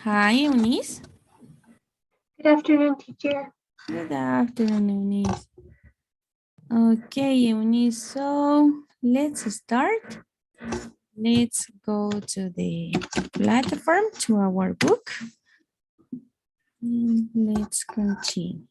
Hi, Eunice. Good afternoon, teacher. Good afternoon, Eunice. Okay, Eunice, so let's start. Let's go to the platform to our book. And let's continue.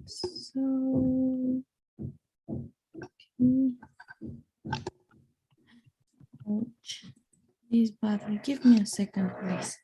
So, ouch, this battery. Give me a second, please.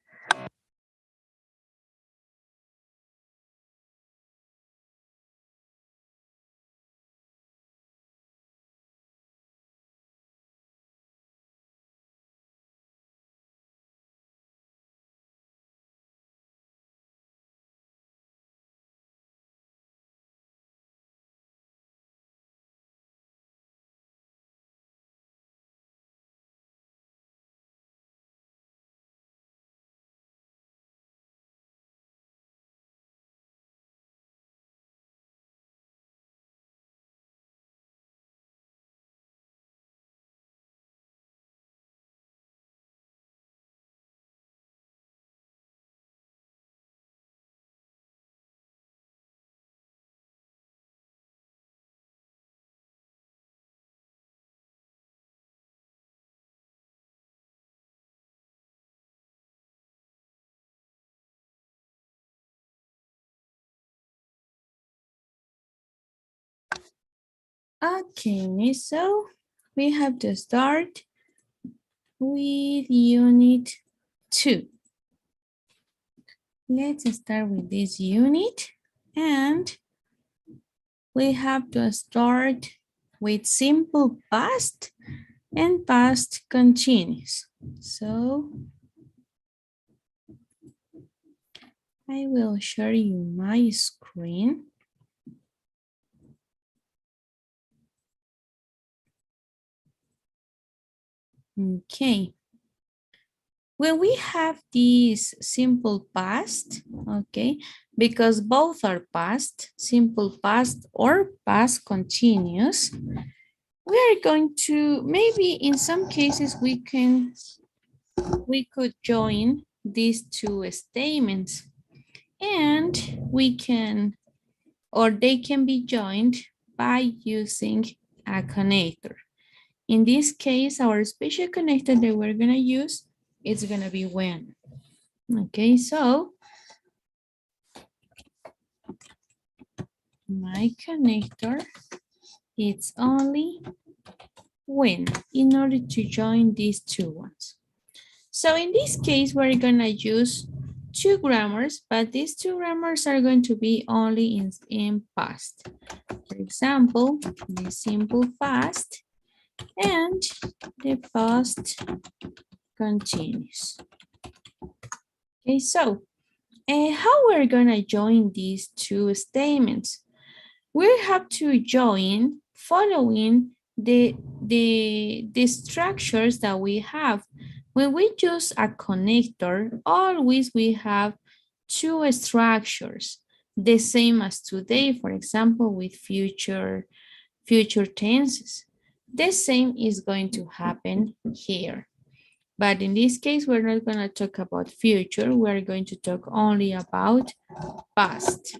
Okay, Miss, so we have to start with unit 2. Let's start with this unit, and we have to start with simple past and past continuous. So I will share you my screen. Okay. When we have this simple past, okay, because both are past, simple past or past continuous, we are going to, maybe in some cases we could join these two statements, and we can, or they can be joined by using a connector. In this case, our special connector that we're gonna use is gonna be when. Okay, so my connector, it's only when in order to join these two ones. So in this case, we're gonna use two grammars, but these two grammars are going to be only in past. For example, the simple past and the past continuous. Okay, so how we're gonna join these two statements? We have to join following the structures that we have. When we use a connector, always we have two structures, the same as today, for example, with future tenses. The same is going to happen here. But in this case, we're not going to talk about future. We're going to talk only about past.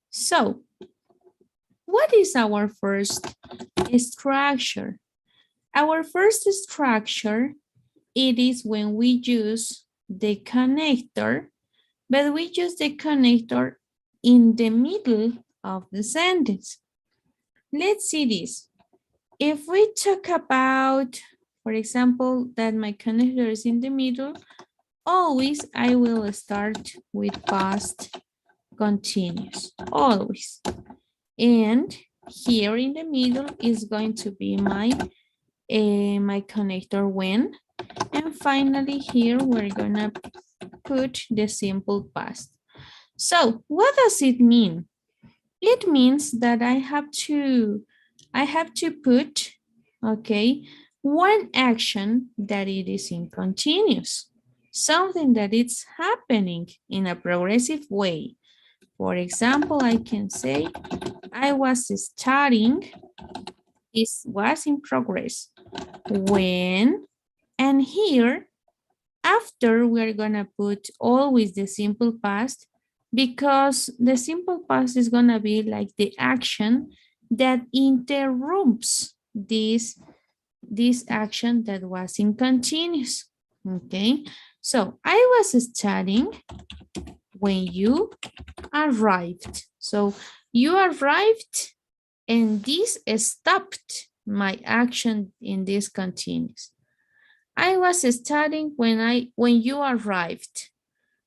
So, what is our first structure? Our first structure, it is when we use the connector, but we use the connector in the middle of the sentence. Let's see this. If we talk about, for example, that my connector is in the middle, always I will start with past continuous, always. And here in the middle is going to be my connector when. And finally here we're gonna put the simple past. So what does it mean? It means that I have to put, okay, one action that it is in continuous, something that it's happening in a progressive way. For example, I can say, I was studying, this was in progress, when, and here, after we're gonna put always the simple past because the simple past is gonna be like the action that interrupts this action that was in continuous, okay? So I was studying when you arrived. So you arrived and this stopped my action in this continuous. I was studying when you arrived.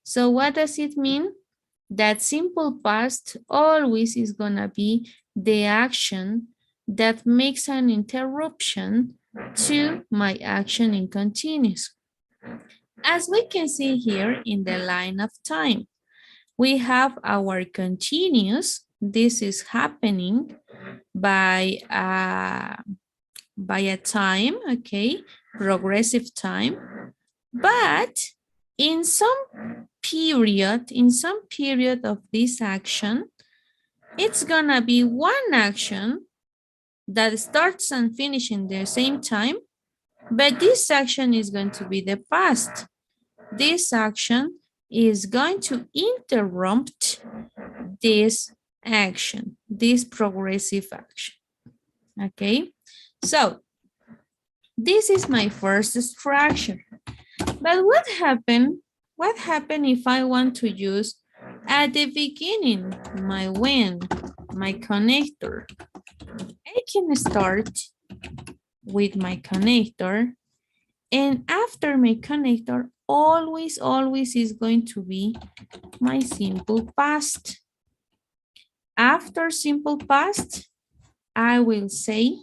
So what does it mean? That simple past always is gonna be the action that makes an interruption to my action in continuous. As we can see here in the line of time, we have our continuous. This is happening by a time, okay, progressive time. But in some period of this action, it's gonna be one action that starts and finishes in the same time, but this action is going to be the past. This action is going to interrupt this action, this progressive action, okay? So this is my first structure. But what happened if I want to use at the beginning my when, my connector? I can start with my connector, and after my connector always is going to be my simple past. After simple past, I will say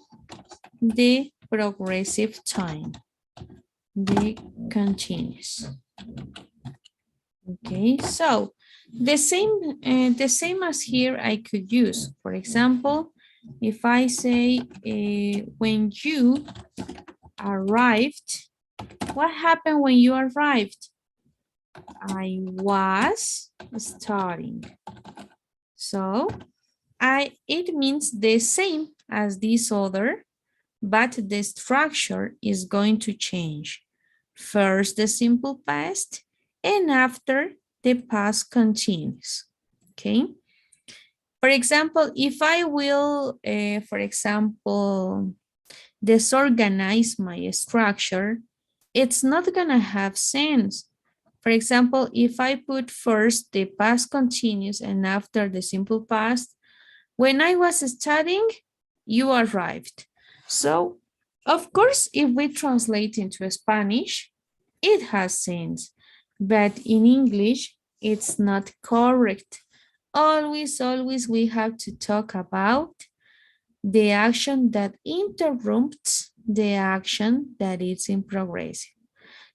the progressive time, the continuous. Okay, so the same as here I could use. For example, if I say when you arrived, what happened when you arrived? I was studying. So it means the same as this other, but the structure is going to change. First the simple past, and after the past continuous, okay? For example, if I will, for example, disorganize my structure, it's not gonna have sense. For example, if I put first the past continuous and after the simple past, when I was studying, you arrived. So, of course, if we translate into Spanish, it has sense, but in English, it's not correct. Always we have to talk about the action that interrupts the action that is in progressive.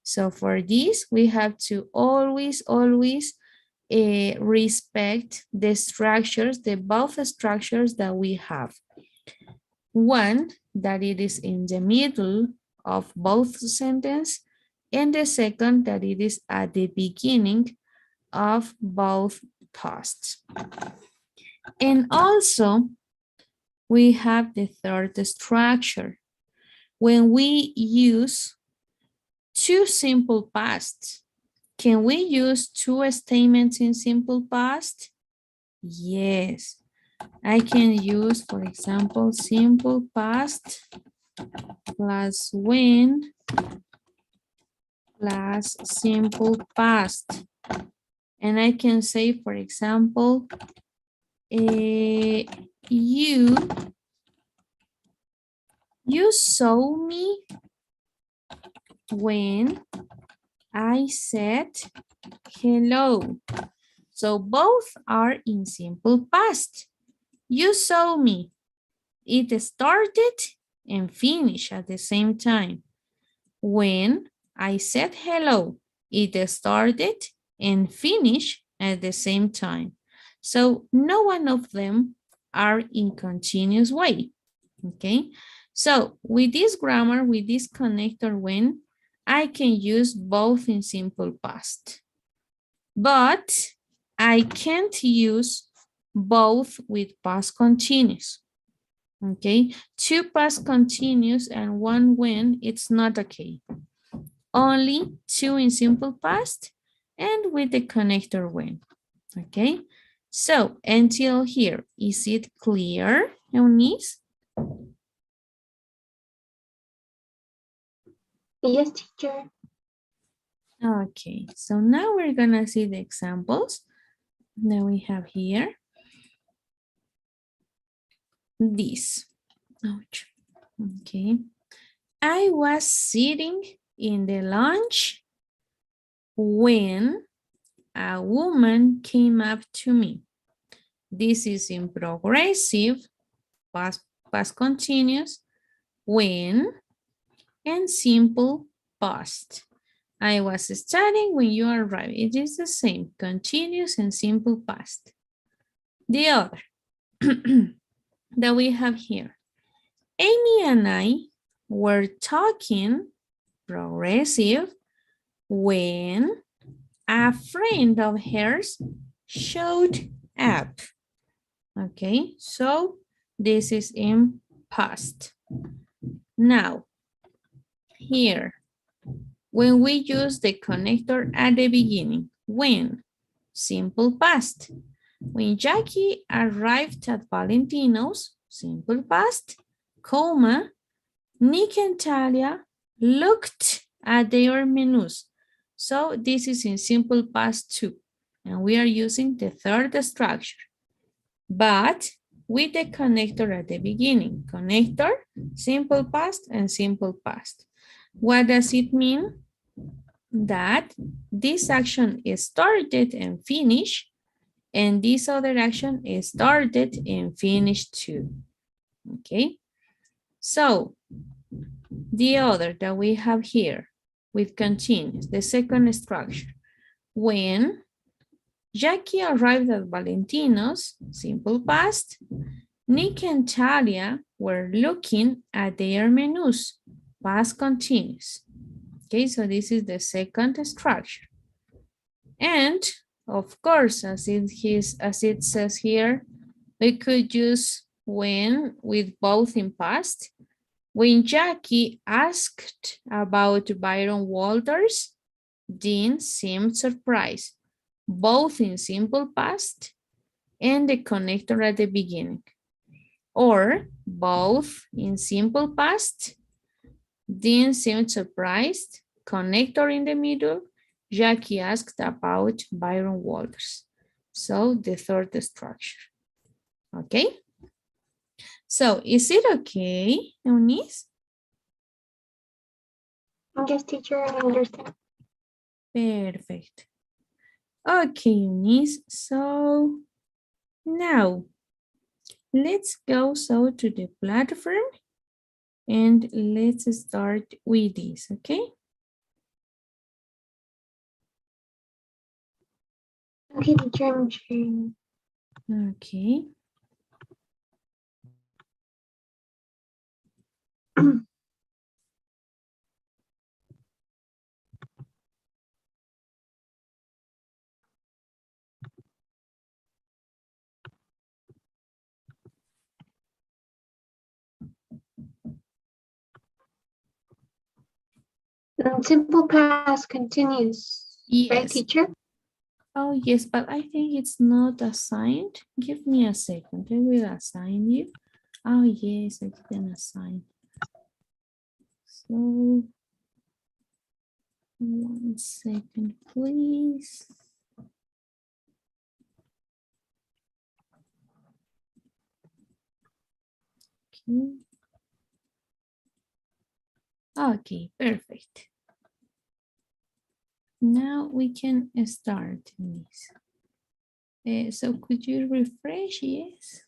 So for this, we have to always respect the structures, the both structures that we have. One, that it is in the middle of both sentences, and the second, that it is at the beginning of both posts. And also, we have the third structure. When we use two simple pasts, can we use two statements in simple past? Yes. I can use, for example, simple past plus when plus simple past. And I can say, for example, you saw me when I said hello. So both are in simple past. You saw me. It started and finished at the same time. When I said hello, it started and finished at the same time. So no one of them are in continuous way, okay? So with this grammar, with this connector when, I can use both in simple past. But I can't use both with past continuous. Okay, two past continuous and one when, it's not okay. Only two in simple past and with the connector when. Okay, so until here, is it clear, Eunice? Yes, teacher. Okay, so now we're gonna see the examples that we have here. This. Ouch. Okay. I was sitting in the lounge when a woman came up to me. This is in progressive, past continuous, when, and simple past. I was studying when you arrived. It is the same, continuous and simple past. The other that we have here. Amy and I were talking, progressive, when a friend of hers showed up. Okay, so this is in past. Now, here, when we use the connector at the beginning, when, simple past. When Jackie arrived at Valentino's, simple past, comma, Nick and Talia looked at their menus. So this is in simple past too. And we are using the third structure, but with the connector at the beginning. Connector, simple past, and simple past. What does it mean? That this action is started and finished, and this other action is started and finished too. Okay, so the other that we have here with continuous, the second structure. When Jackie arrived at Valentino's, simple past, Nick and Talia were looking at their menus, past continuous. Okay, so this is the second structure. And of course, as it says here, we could use when with both in past. When Jackie asked about Byron Walters, Dean seemed surprised, both in simple past and the connector at the beginning. Or both in simple past, Dean seemed surprised, connector in the middle, Jackie asked about Byron Walters. So the third structure, okay? So is it okay, Eunice? Yes, teacher, I understand. Perfect. Okay, Eunice, so now let's go to the platform and let's start with this, okay? Okay, teacher, I'm sharing. Okay. Simple past continues, right, Yes. teacher? Oh, yes, but I think it's not assigned. Give me a second. I will assign you. Oh, yes, I didn't assign. So, 1 second, please. Okay. Okay, perfect. Now we can start this. So could you refresh? Yes.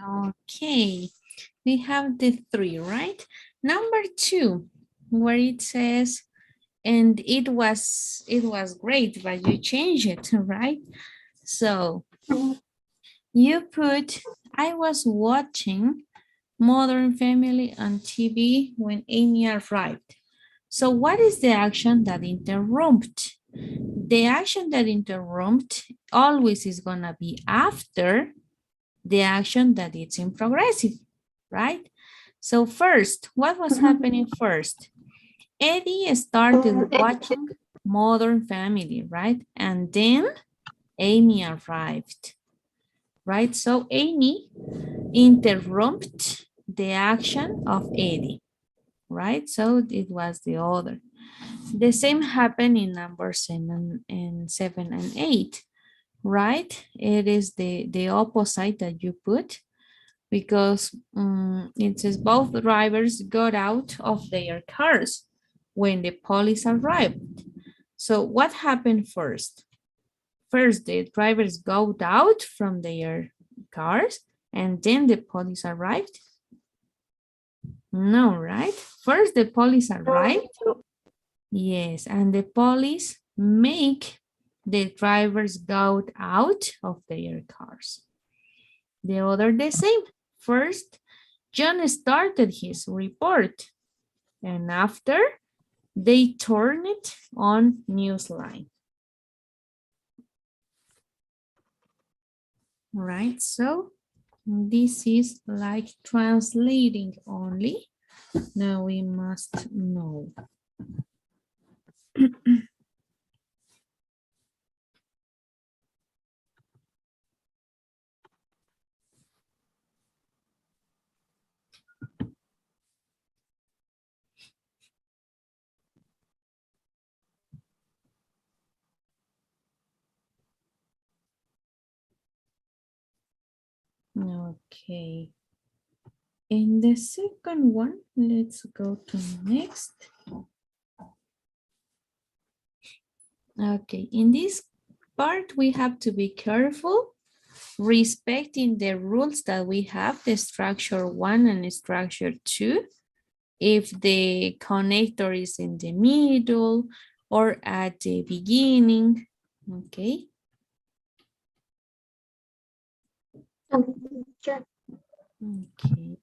Okay, we have the 3, right? Number 2, where it says, and it was great, but you change it, right? So Mhm. you put, I was watching Modern Family on TV when Amy arrived. So what is the action that interrupted? The action that interrupted always is gonna be after the action that it's in progressive, right? So first, what was Mhm. happening first? Eddie started watching Modern Family, right? And then Amy arrived, right? So Amy interrupted the action of Eddie, right? So it was the other. The same happened in numbers 7 and 8, right? It is the opposite that you put because it says both drivers got out of their cars when the police arrived. So what happened first? First, the drivers got out from their cars and then the police arrived? No, right? First, the police arrived. Yes, and the police make the drivers go out of their cars. The other the same. First, John started his report, and after they turn it on Newsline. Right, so this is like translating only. Now we must know. Okay. In the second one, let's go to next. Okay, in this part, we have to be careful respecting the rules that we have, the structure 1 and structure 2. If the connector is in the middle or at the beginning, okay? Sure. Okay.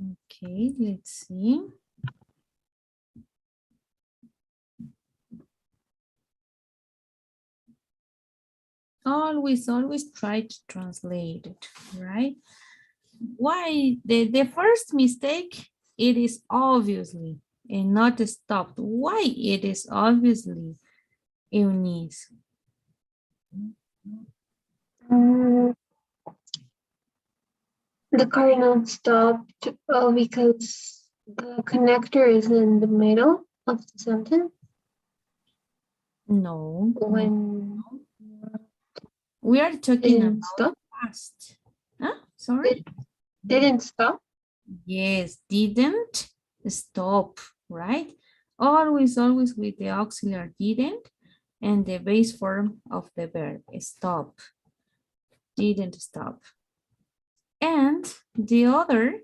Okay, let's see. Always try to translate it, right? Why? The first mistake, it is obviously and not stopped. Why it is obviously, Eunice? Mm, the car not stopped because the connector is in the middle of the sentence No, when we are talking didn't about stop. past. Huh? Sorry? It didn't stop. Yes, didn't stop, right? Always with the auxiliary didn't and the base form of the verb, stop, didn't stop. And the other,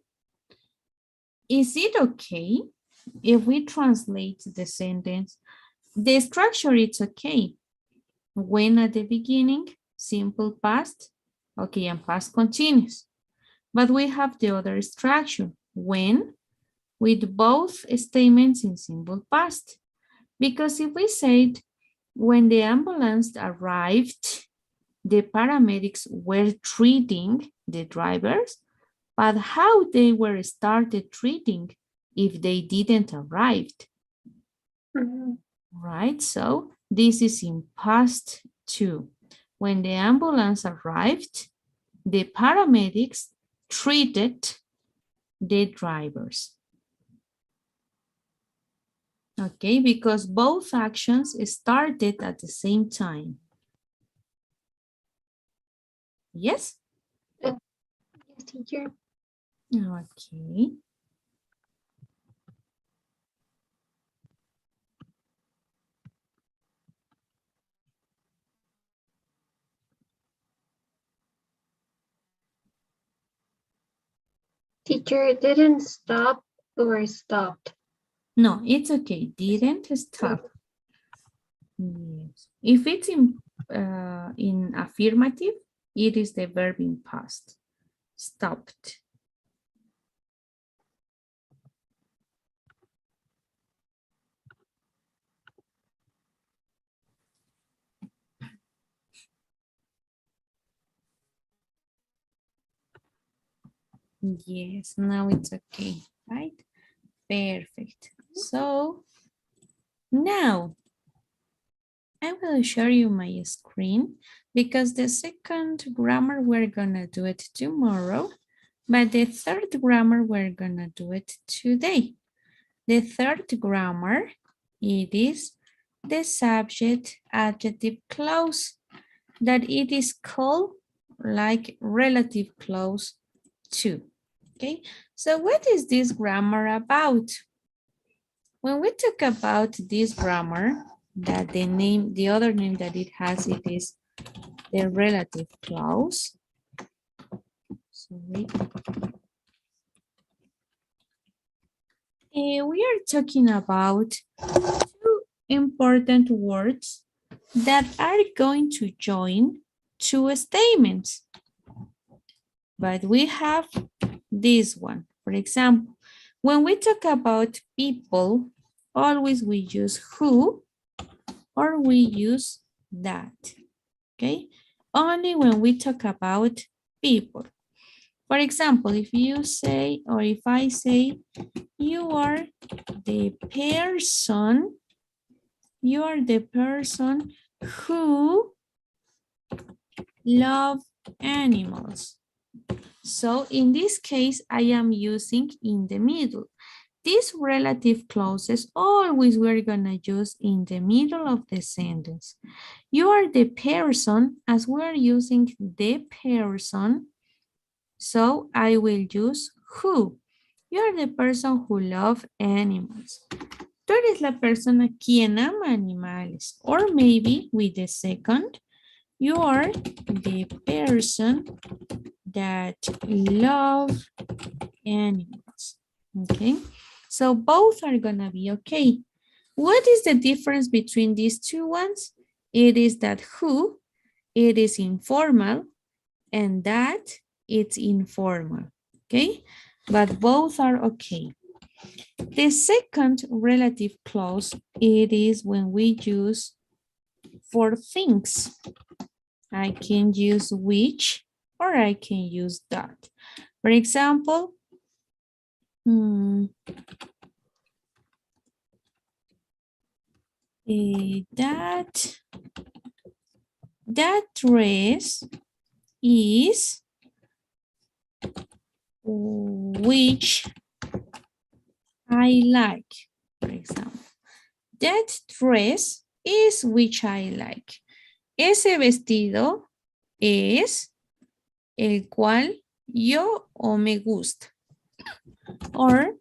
is it okay if we translate the sentence? The structure, it's okay. When at the beginning, simple past, okay, and past continuous. But we have the other structure, when, with both statements in simple past. Because if we said, when the ambulance arrived, the paramedics were treating the drivers, but how they were started treating if they didn't arrive, Mhm. right? So this is in past too. When the ambulance arrived, the paramedics treated the drivers. Okay, because both actions started at the same time. Yes? Yes, teacher. Okay. Teacher didn't stop or stopped. No, it's okay. Didn't stop. Yes. If it's in affirmative, it is the verb in past. Stopped. Yes, now it's okay, right? Perfect. So now I will show you my screen because the second grammar we're gonna do it tomorrow, but the third grammar we're gonna do it today. The third grammar, it is the subject adjective clause that it is called like relative clause to. Okay, so what is this grammar about? When we talk about this grammar, that the other name that it has, it is the relative clause. Sorry. We are talking about two important words that are going to join two statements. But we have this one. For example, when we talk about people, always we use who or we use that, okay? Only when we talk about people. For example, if you say, or if I say, you are the person, you are the person who love animals. So in this case, I am using in the middle. These relative clauses always we're gonna use in the middle of the sentence. You are the person, as we're using the person, so I will use who. You are the person who loves animals. Tú eres la persona quien ama animales. Or maybe with the second, you are the person that love animals. Okay, so both are gonna be okay. What is the difference between these two ones? It is that who, it is informal, and that it's informal. Okay, but both are okay. The second relative clause, it is when we use for things. I can use which or I can use that. For example, that dress is which I like, for example. That dress is which I like. Ese vestido es el cual yo o me gusta. Or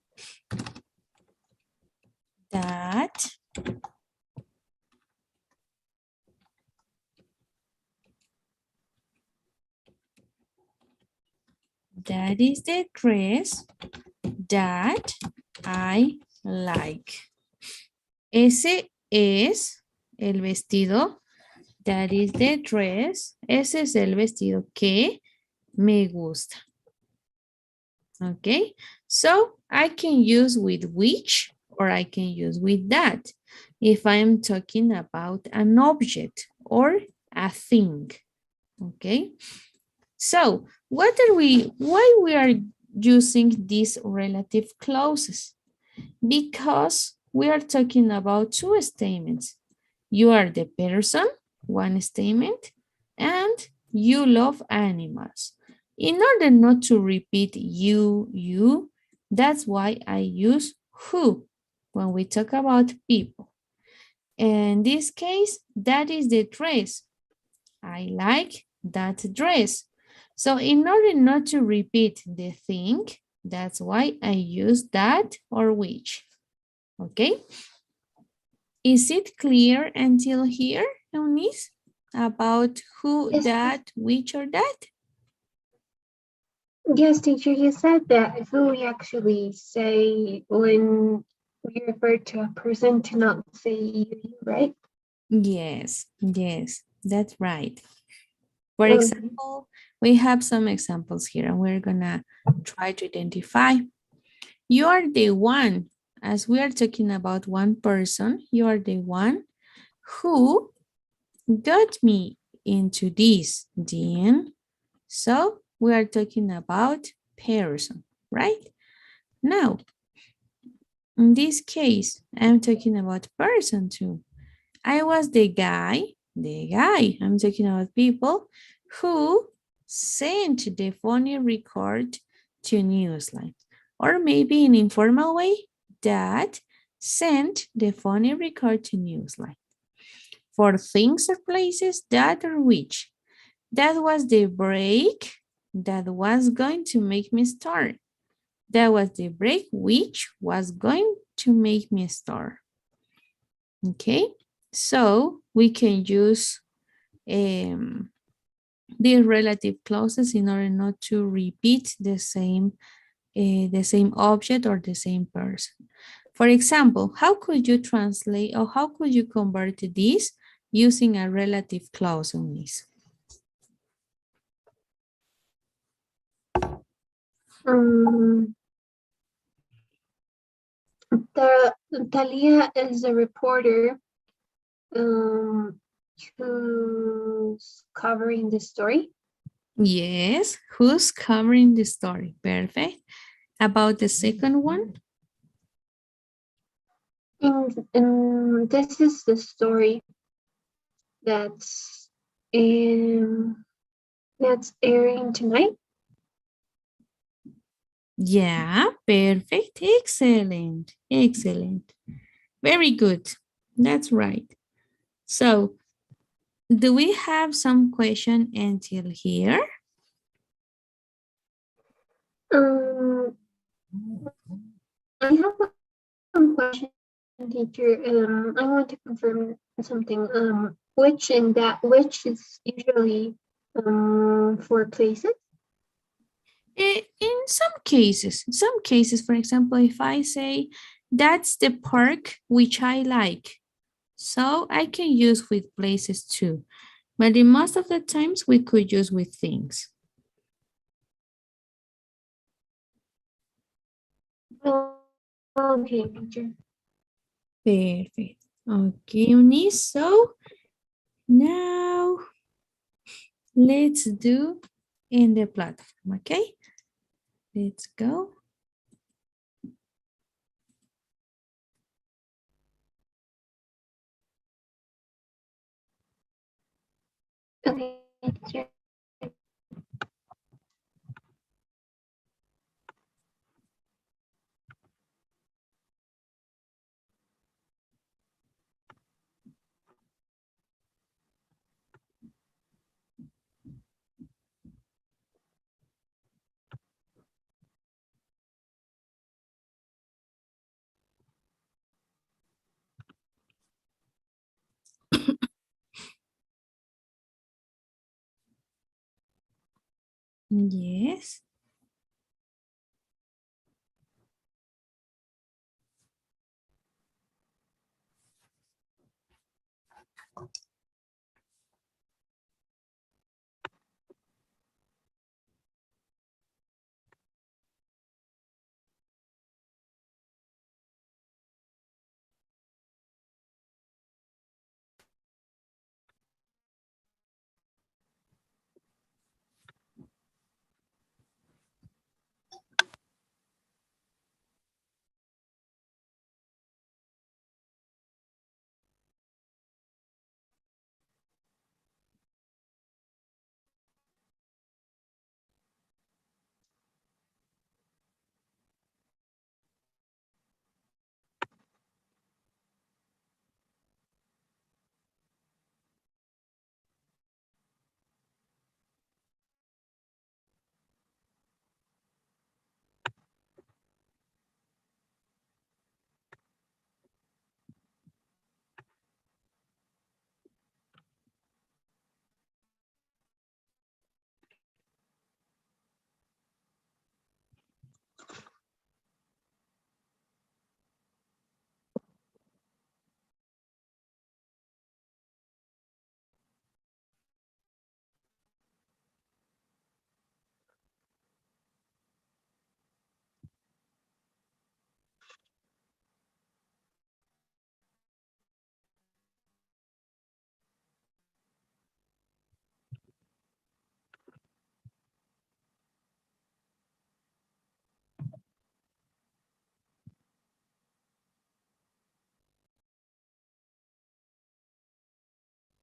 that is the dress that I like. Ese es el vestido. That is the dress. Ese es el vestido que me gusta. Okay, so I can use with which or I can use with that if I'm talking about an object or a thing. Okay, so why we are using these relative clauses? Because we are talking about two statements. You are the person, one statement, and you love animals. In order not to repeat you, that's why I use who when we talk about people. In this case, that is the dress. I like that dress. So in order not to repeat the thing, that's why I use that or which. Okay? Is it clear until here, Eunice, about who, Yes. that, which, or that? Yes, teacher, you said that who we actually say when we refer to a person to not say you, right? Yes, that's right. For Okay. example, we have some examples here and we're gonna try to identify. You are the one, as we are talking about one person, you are the one who got me into this, Dean. So we are talking about person, right? Now, in this case, I'm talking about person too. I was the guy, I'm talking about people who sent the phone record to Newsline. Or maybe in informal way, that sent the phone record to Newsline. For things or places, that or which. That was the break that was going to make me start. That was the break which was going to make me start. Okay, so we can use these relative clauses in order not to repeat the same object or the same person. For example, how could you translate or how could you convert this using a relative clause on this? Talia is a reporter who's covering the story. Yes, who's covering the story? Perfect. About the second one? And this is the story that's airing tonight. Yeah, perfect. Excellent. Excellent. Very good. That's right. So, do we have some question until here? I have one question, teacher. I want to confirm something. Which and that which is usually for places? In some cases, for example, if I say, that's the park which I like. So I can use with places too. But in most of the times, we could use with things. Okay, teacher. Perfect. Okay, Eunice, so now let's do in the platform, okay? Let's go. Okay, teacher. Yes.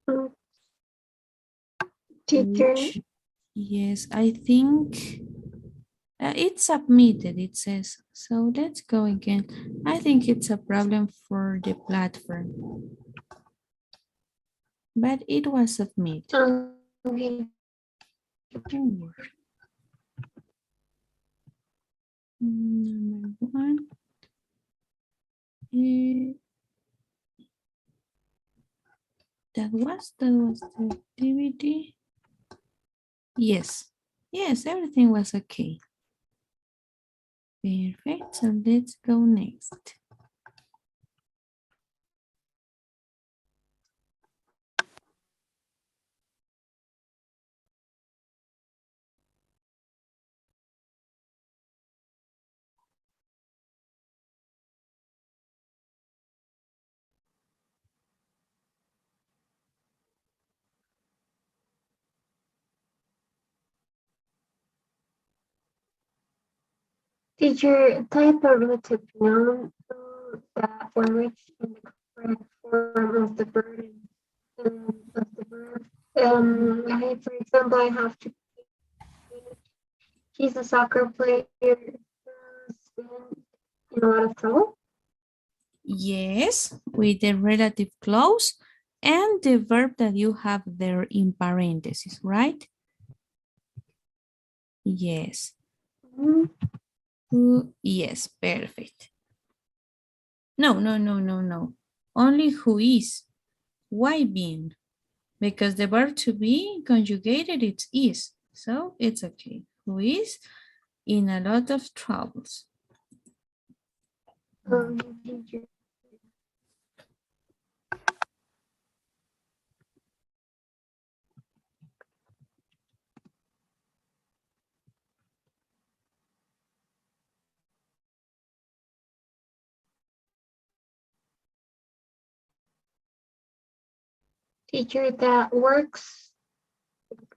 Um, teacher. Which, yes, I think it's submitted, it says. So let's go again. I think it's a problem for the platform, but it was submitted. Okay. Oh, number one. eh, that was the activity. Yes, yes, everything was okay. Perfect. So let's go next. Teacher, type a relative noun that for which in the correct form of the verb of the verb. For example, I have to. He's a soccer player who's been in a lot of trouble. Yes, with the relative clause and the verb that you have there in parentheses, right? Yes. Mhm. Who? Yes, perfect. No, no, no, no, no. Only who is. Why being? Because the verb to be conjugated, it is. So it's okay. Who is in a lot of troubles. Teacher. teacher, that works.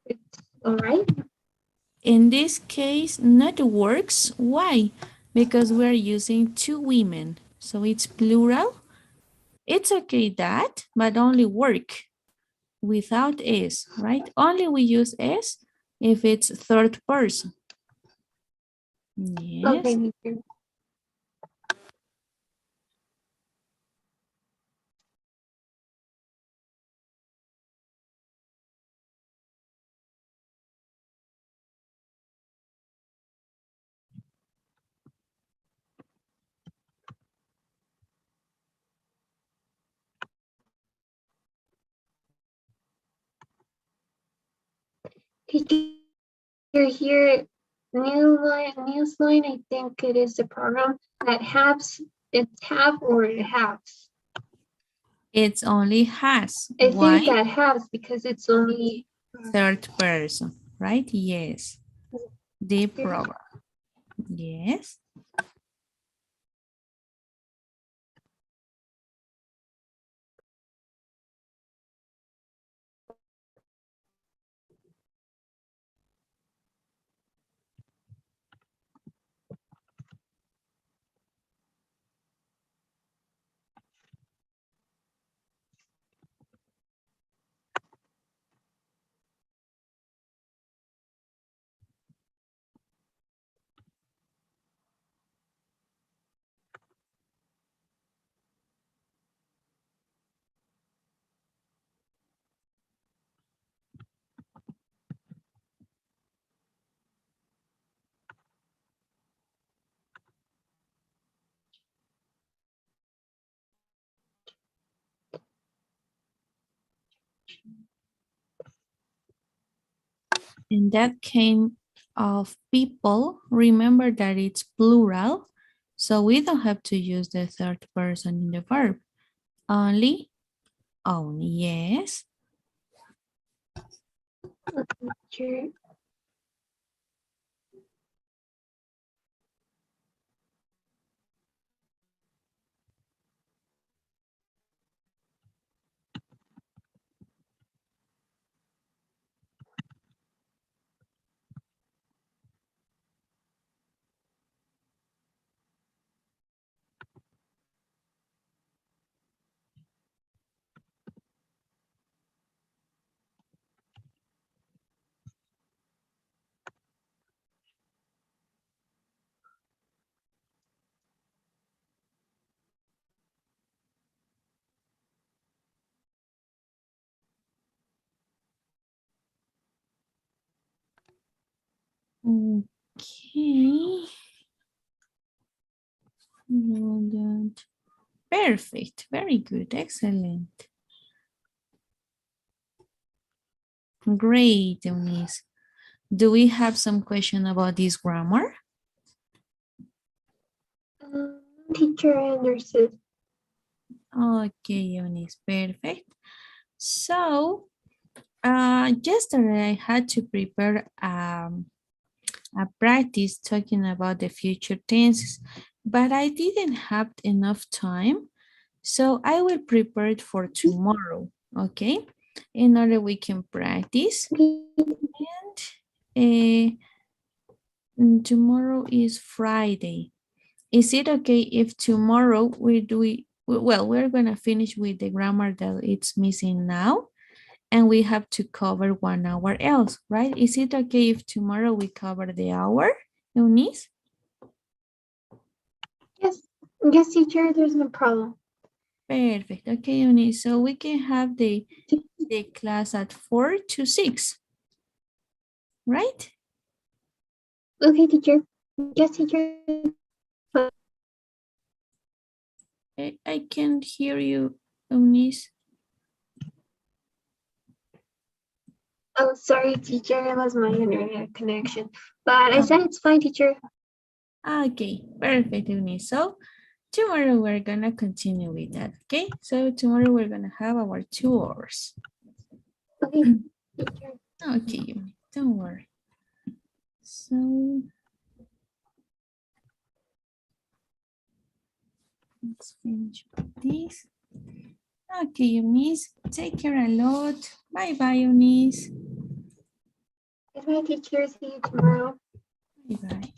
It's all right. In this case, not works. Why? Because we're using two women. So it's plural. It's okay that, but only work without s, right? Only we use s if it's third person. Okay, Yes. teacher. Teacher, here, news line, I think it is the program that has, it's have or it has. It's only has. I think Why? that has because it's only Third person, right? Yes. The program. Yes. And that came of people. Remember that it's plural. So we don't have to use the third person in the verb. Only own. Yes. teacher. Okay. Well done. Perfect. Very good. Excellent. Great, Eunice. Do we have some question about this grammar? Teacher, I understood. Okay, Eunice. Perfect. So, yesterday I had to prepare a practice talking about the future tenses, but I didn't have enough time. So I will prepare it for tomorrow, okay? In order we can practice. And tomorrow is Friday. Is it okay if tomorrow we do it? Well, we're gonna finish with the grammar that it's missing now, and we have to cover 1 hour else, right? Is it okay if tomorrow we cover the hour, Eunice? Yes, yes, teacher, there's no problem. Perfect. Okay, Eunice. So we can have the class at 4 to 6, right? Okay, teacher. Yes, teacher. I can't hear you, Eunice. Oh, sorry, teacher. It was my internet connection. But I Oh, said it's fine, teacher. okay, perfect, Eunice. So tomorrow we're gonna continue with that, okay? So tomorrow we're gonna have our 2 hours. Okay, teacher. Okay, Eunice, don't worry. So let's finish with this. Okay, Eunice, take care a lot. Bye-bye, Eunice. Goodbye, teacher. See you tomorrow. Bye-bye.